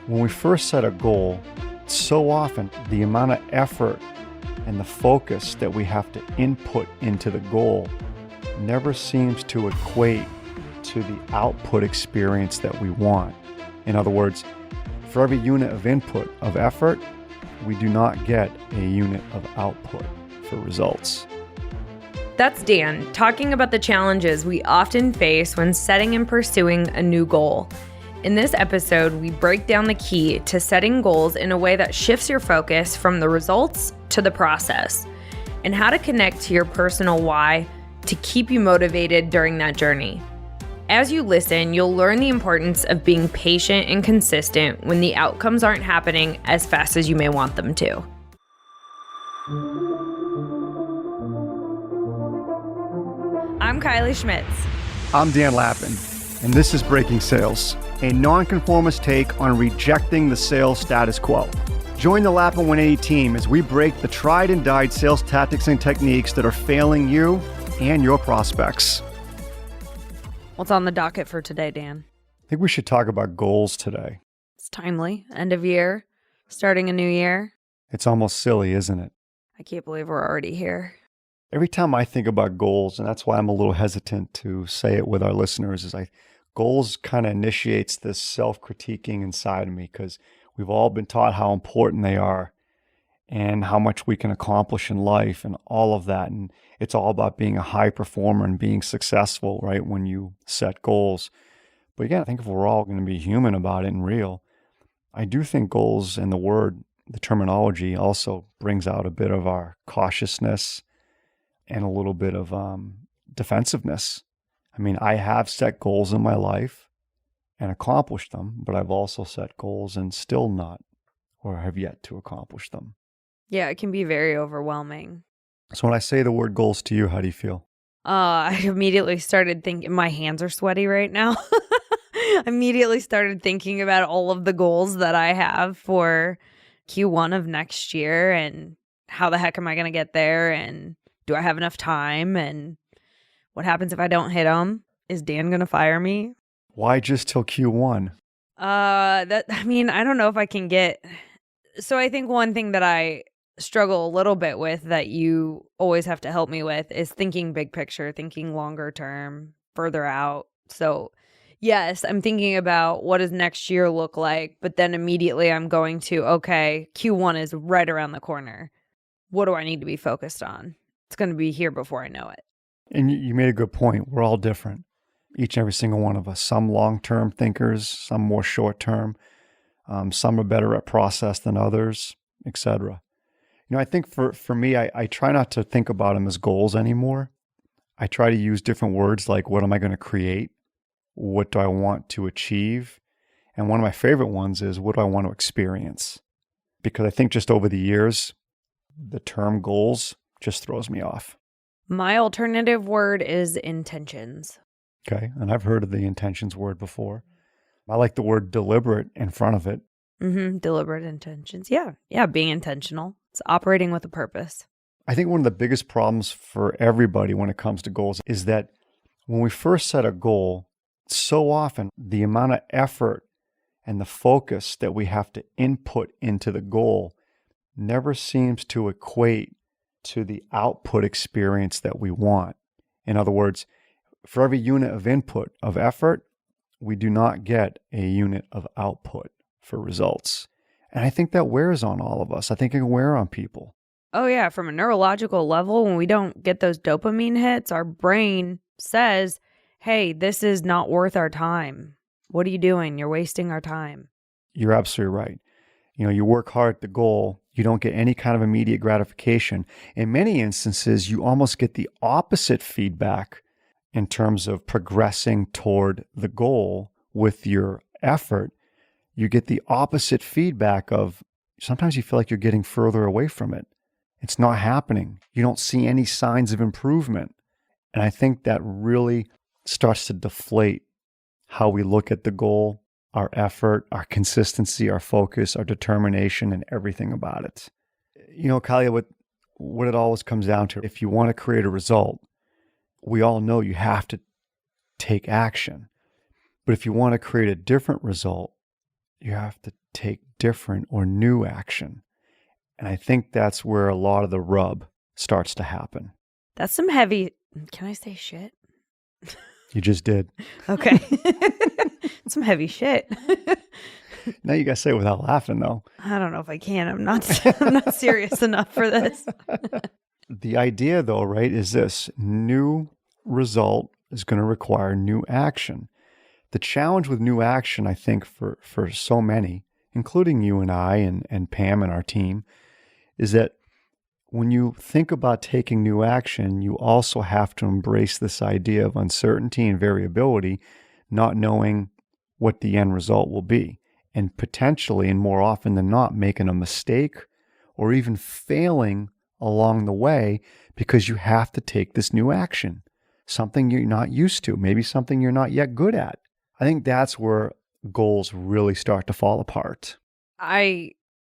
When we first set a goal, so often the amount of effort and the focus that we have to input into the goal never seems to equate to the output experience that we want. In other words, for every unit of input of effort, we do not get a unit of output for results. That's Dan talking about the challenges we often face when setting and pursuing a new goal. In this episode, we break down the key to setting goals in a way that shifts your focus from the results to the process, and how to connect to your personal why to keep you motivated during that journey. As you listen, you'll learn the importance of being patient and consistent when the outcomes aren't happening as fast as you may want them to. I'm Kiley Schmitz. I'm Dan Lappin, and this is Breaking Sales, a nonconformist take on rejecting the sales status quo. Join the Lappin 180 team as we break the tried and died sales tactics and techniques that are failing you and your prospects. What's on the docket for today, Dan? I think we should talk about goals today. It's timely. End of year, starting a new year. It's almost silly, isn't it? I can't believe we're already here. Every time I think about goals, and that's why I'm a little hesitant to say it with our listeners, is goals kind of initiates this self-critiquing inside of me, because we've all been taught how important they are and how much we can accomplish in life and all of that. And it's all about being a high performer and being successful, right, when you set goals. But again, I think if we're all going to be human about it and real, I do think goals and the terminology also brings out a bit of our cautiousness and a little bit of defensiveness. I mean, I have set goals in my life and accomplished them, but I've also set goals and still not, or have yet to accomplish them. Yeah, it can be very overwhelming. So when I say the word goals to you, how do you feel? I immediately started thinking, my hands are sweaty right now. I immediately started thinking about all of the goals that I have for Q1 of next year, and how the heck am I going to get there, and do I have enough time, and what happens if I don't hit them? Is Dan going to fire me? Why just till Q1? I don't know if I can get... So I think one thing that I struggle a little bit with, that you always have to help me with, is thinking big picture, thinking longer term, further out. So yes, I'm thinking about what does next year look like, but then immediately I'm going to, okay, Q1 is right around the corner. What do I need to be focused on? It's going to be here before I know it. And you made a good point. We're all different, each and every single one of us. Some long-term thinkers, some more short-term. Some are better at process than others, etc. I think for me, I try not to think about them as goals anymore. I try to use different words like, what am I going to create? What do I want to achieve? And one of my favorite ones is, what do I want to experience? Because I think just over the years, the term goals just throws me off. My alternative word is intentions. Okay, and I've heard of the intentions word before. I like the word deliberate in front of it. Deliberate intentions. Yeah, being intentional. It's operating with a purpose. I think one of the biggest problems for everybody when it comes to goals is that when we first set a goal, so often the amount of effort and the focus that we have to input into the goal never seems to equate to the output experience that we want. In other words, for every unit of input of effort, we do not get a unit of output for results. And I think that wears on all of us. I think it can wear on people. Oh yeah, from a neurological level, when we don't get those dopamine hits, our brain says, hey, this is not worth our time. What are you doing? You're wasting our time. You're absolutely right. You work hard at the goal, you don't get any kind of immediate gratification. In many instances, you almost get the opposite feedback in terms of progressing toward the goal with your effort. You get the opposite feedback of sometimes you feel like you're getting further away from it. It's not happening. You don't see any signs of improvement. And I think that really starts to deflate how we look at the goal, our effort, our consistency, our focus, our determination, and everything about it. Kiley, what it always comes down to, if you want to create a result, we all know you have to take action. But if you want to create a different result, you have to take different or new action. And I think that's where a lot of the rub starts to happen. That's some heavy, can I say shit? You just did. Okay. Some heavy shit. Now you got to say it without laughing, though. I don't know if I can. I'm not serious enough for this. The idea, though, right, is this: new result is going to require new action. The challenge with new action, I think, for so many, including you and I and Pam and our team, is that when you think about taking new action, you also have to embrace this idea of uncertainty and variability, not knowing what the end result will be, and potentially, and more often than not, making a mistake or even failing along the way because you have to take this new action, something you're not used to, maybe something you're not yet good at. I think that's where goals really start to fall apart. I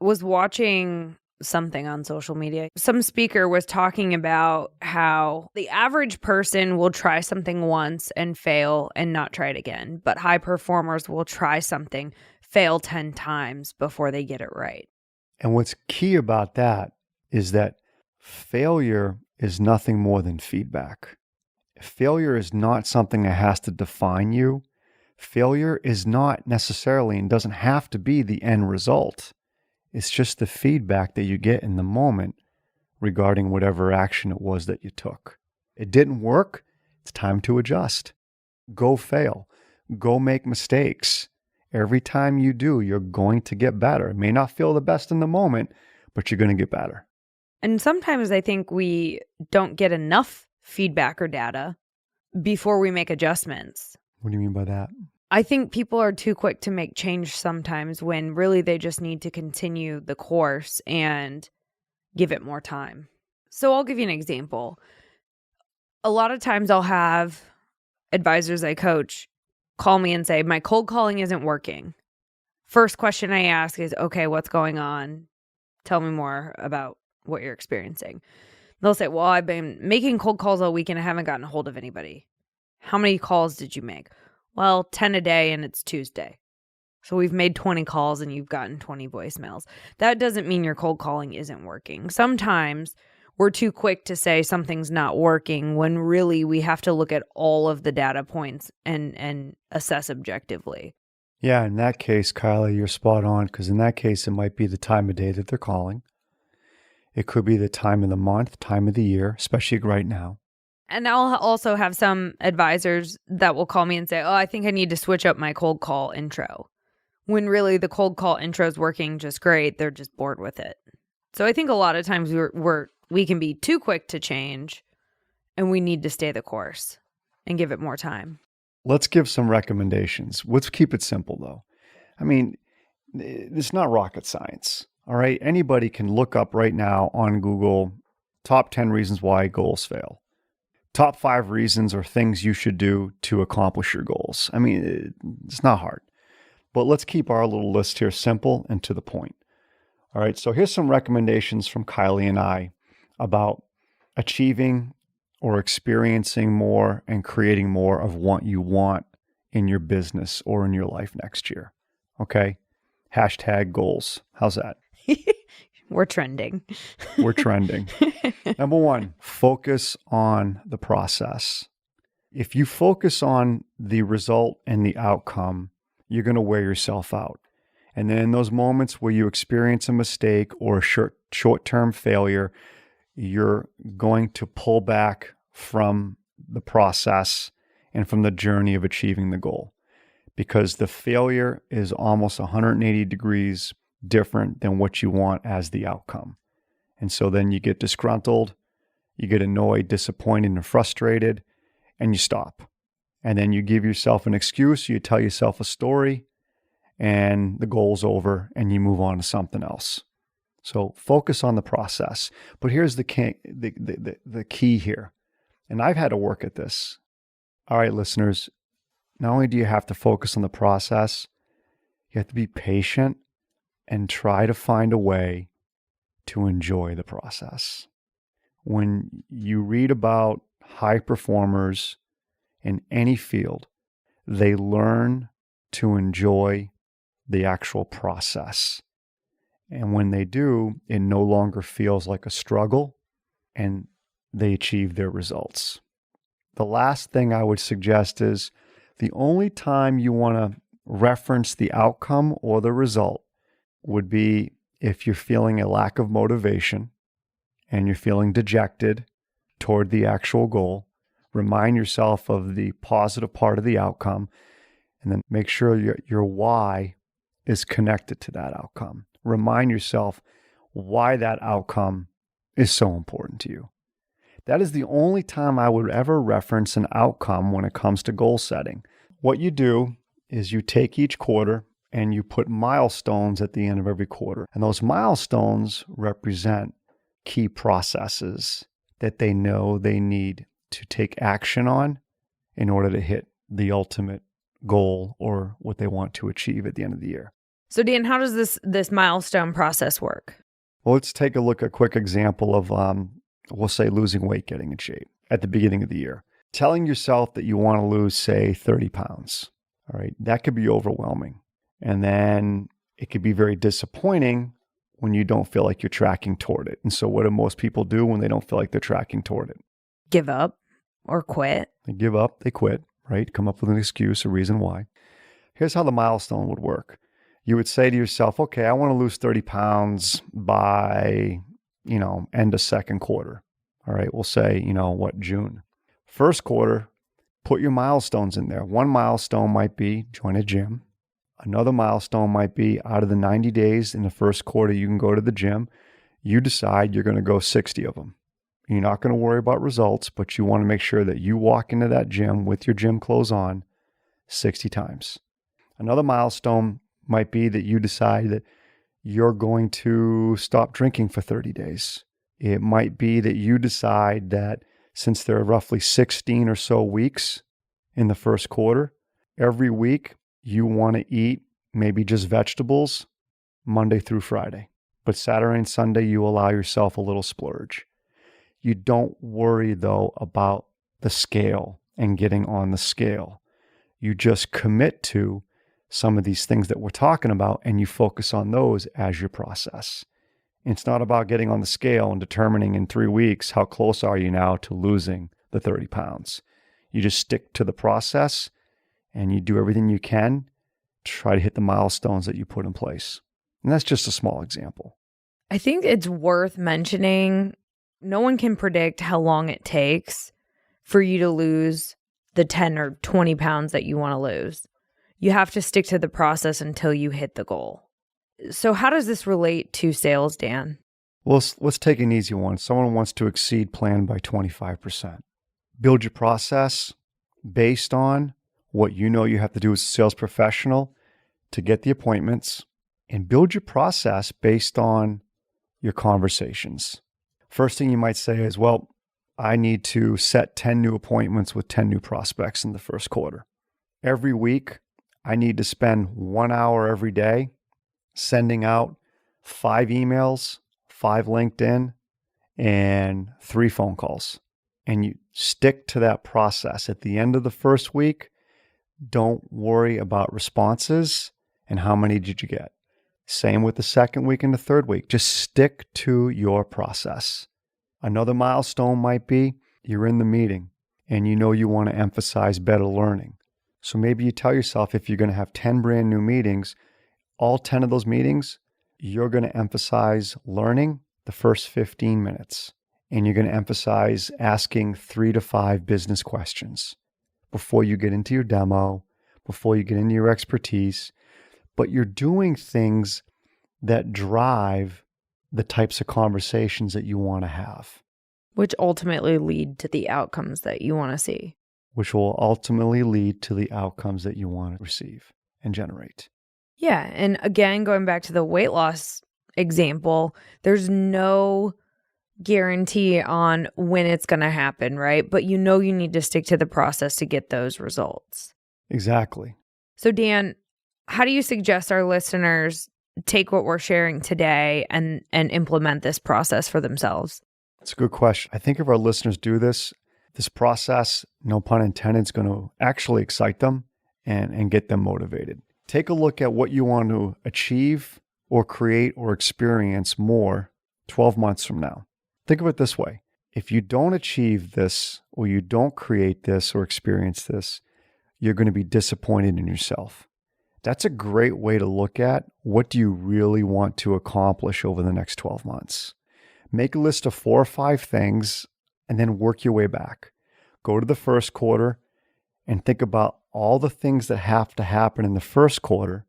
was watching something on social media. Some speaker was talking about how the average person will try something once and fail and not try it again, but high performers will try something, fail 10 times before they get it right. And what's key about that is that failure is nothing more than feedback. Failure is not something that has to define you. Failure is not necessarily and doesn't have to be the end result. It's just the feedback that you get in the moment regarding whatever action it was that you took. It didn't work. It's time to adjust. Go fail. Go make mistakes. Every time you do, you're going to get better. It may not feel the best in the moment, but you're going to get better. And sometimes I think we don't get enough feedback or data before we make adjustments. What do you mean by that? I think people are too quick to make change sometimes when really they just need to continue the course and give it more time. So I'll give you an example. A lot of times I'll have advisors I coach call me and say, my cold calling isn't working. First question I ask is, okay, what's going on? Tell me more about what you're experiencing. They'll say, well, I've been making cold calls all week and I haven't gotten a hold of anybody. How many calls did you make? Well, 10 a day and it's Tuesday. So we've made 20 calls and you've gotten 20 voicemails. That doesn't mean your cold calling isn't working. Sometimes we're too quick to say something's not working when really we have to look at all of the data points and assess objectively. Yeah, in that case, Kiley, you're spot on, because in that case, it might be the time of day that they're calling. It could be the time of the month, time of the year, especially right now. And I'll also have some advisors that will call me and say, oh, I think I need to switch up my cold call intro. When really the cold call intro is working just great. They're just bored with it. So I think a lot of times we can be too quick to change and we need to stay the course and give it more time. Let's give some recommendations. Let's keep it simple, though. I mean, it's not rocket science, all right? Anybody can look up right now on Google top 10 reasons why goals fail. Top 5 reasons or things you should do to accomplish your goals. I mean, it's not hard. But let's keep our little list here simple and to the point. All right, so here's some recommendations from Kiley and I about achieving or experiencing more and creating more of what you want in your business or in your life next year. Okay? Hashtag goals. How's that? We're trending. We're trending. Number 1, focus on the process. If you focus on the result and the outcome, you're going to wear yourself out. And then in those moments where you experience a mistake or a short-term failure, you're going to pull back from the process and from the journey of achieving the goal, because the failure is almost 180 degrees different than what you want as the outcome. And so then you get disgruntled, you get annoyed, disappointed, and frustrated, and you stop. And then you give yourself an excuse, you tell yourself a story, and the goal's over, and you move on to something else. So focus on the process. But here's the key here. And I've had to work at this. All right, listeners, not only do you have to focus on the process, you have to be patient and try to find a way to enjoy the process. When you read about high performers in any field, they learn to enjoy the actual process. And when they do, it no longer feels like a struggle and they achieve their results. The last thing I would suggest is the only time you want to reference the outcome or the result would be if you're feeling a lack of motivation and you're feeling dejected toward the actual goal. Remind yourself of the positive part of the outcome, and then make sure your why is connected to that outcome. Remind yourself why that outcome is so important to you. That is the only time I would ever reference an outcome when it comes to goal setting. What you do is you take each quarter and you put milestones at the end of every quarter. And those milestones represent key processes that they know they need to take action on in order to hit the ultimate goal or what they want to achieve at the end of the year. So Dan, how does this milestone process work? Well, let's take a look at a quick example of, we'll say, losing weight, getting in shape at the beginning of the year. Telling yourself that you want to lose, say, 30 pounds. All right, that could be overwhelming. And then it could be very disappointing when you don't feel like you're tracking toward it. And so what do most people do when they don't feel like they're tracking toward it? Give up or quit. They give up, they quit, right? Come up with an excuse, a reason why. Here's how the milestone would work. You would say to yourself, okay, I want to lose 30 pounds by, end of second quarter. All right, we'll say, June. First quarter, put your milestones in there. One milestone might be join a gym. Another milestone might be out of the 90 days in the first quarter you can go to the gym, you decide you're going to go 60 of them. You're not going to worry about results, but you want to make sure that you walk into that gym with your gym clothes on 60 times. Another milestone might be that you decide that you're going to stop drinking for 30 days. It might be that you decide that since there are roughly 16 or so weeks in the first quarter, every week you want to eat maybe just vegetables Monday through Friday. But Saturday and Sunday, you allow yourself a little splurge. You don't worry, though, about the scale and getting on the scale. You just commit to some of these things that we're talking about, and you focus on those as your process. It's not about getting on the scale and determining in 3 weeks how close are you now to losing the 30 pounds. You just stick to the process and you do everything you can to try to hit the milestones that you put in place. And that's just a small example. I think it's worth mentioning, no one can predict how long it takes for you to lose the 10 or 20 pounds that you want to lose. You have to stick to the process until you hit the goal. So how does this relate to sales, Dan? Well, let's take an easy one. Someone wants to exceed plan by 25%. Build your process based on what you know you have to do as a sales professional to get the appointments, and build your process based on your conversations. First thing you might say is, well, I need to set 10 new appointments with 10 new prospects in the first quarter. Every week, I need to spend 1 hour every day sending out 5 emails, 5 LinkedIn, and 3 phone calls. And you stick to that process. At the end of the first week, don't worry about responses and how many did you get. Same with the second week and the third week. Just stick to your process. Another milestone might be you're in the meeting and you know you want to emphasize better learning. So maybe you tell yourself if you're going to have 10 brand new meetings, all 10 of those meetings, you're going to emphasize learning the first 15 minutes. And you're going to emphasize asking 3 to 5 business questions before you get into your demo, before you get into your expertise. But you're doing things that drive the types of conversations that you want to have. Which ultimately lead to the outcomes that you want to see. Which will ultimately lead to the outcomes that you want to receive and generate. Yeah. And again, going back to the weight loss example, there's no guarantee on when it's going to happen, right? But you know you need to stick to the process to get those results. Exactly. So Dan, how do you suggest our listeners take what we're sharing today and implement this process for themselves? It's a good question. I think if our listeners do this process, no pun intended, is going to actually excite them and get them motivated. Take a look at what you want to achieve or create or experience more 12 months from now. Think of it this way. If you don't achieve this or you don't create this or experience this, you're going to be disappointed in yourself. That's a great way to look at what do you really want to accomplish over the next 12 months. Make a list of 4 or 5 things and then work your way back. Go to the first quarter and think about all the things that have to happen in the first quarter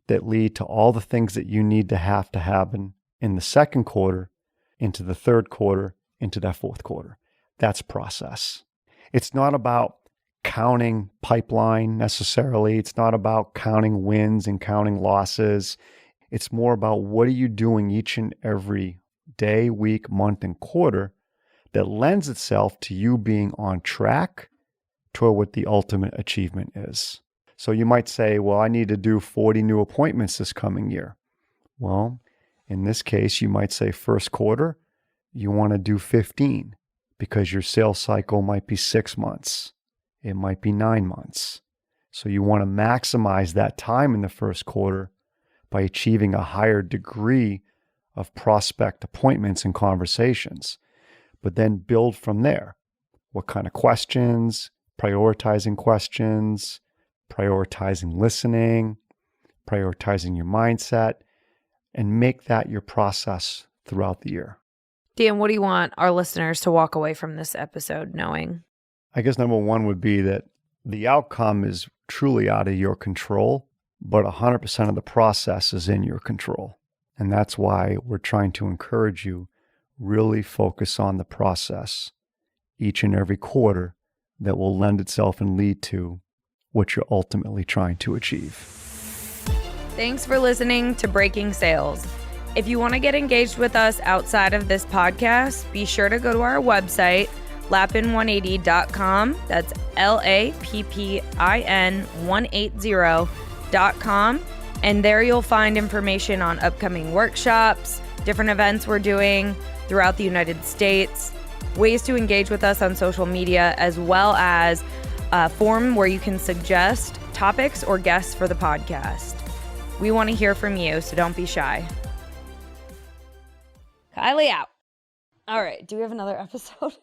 that lead to all the things that you need to happen in the second quarter, into the third quarter, into that fourth quarter. That's process. It's not about counting pipeline necessarily. It's not about counting wins and counting losses. It's more about what are you doing each and every day, week, month, and quarter that lends itself to you being on track toward what the ultimate achievement is. So you might say, well, I need to do 40 new appointments this coming year. Well, in this case, you might say first quarter, you want to do 15 because your sales cycle might be 6 months. It might be 9 months. So you want to maximize that time in the first quarter by achieving a higher degree of prospect appointments and conversations, but then build from there. What kind of questions, prioritizing listening, prioritizing your mindset, and make that your process throughout the year. Dan, what do you want our listeners to walk away from this episode knowing? I guess number one would be that the outcome is truly out of your control, but 100% of the process is in your control. And that's why we're trying to encourage you really focus on the process each and every quarter that will lend itself and lead to what you're ultimately trying to achieve. Thanks for listening to Breaking Sales. If you want to get engaged with us outside of this podcast, be sure to go to our website, lappin180.com. That's LAPPIN180.com. And there you'll find information on upcoming workshops, different events we're doing throughout the United States, ways to engage with us on social media, as well as a form where you can suggest topics or guests for the podcast. We want to hear from you, so don't be shy. Kiley out. All right. Do we have another episode?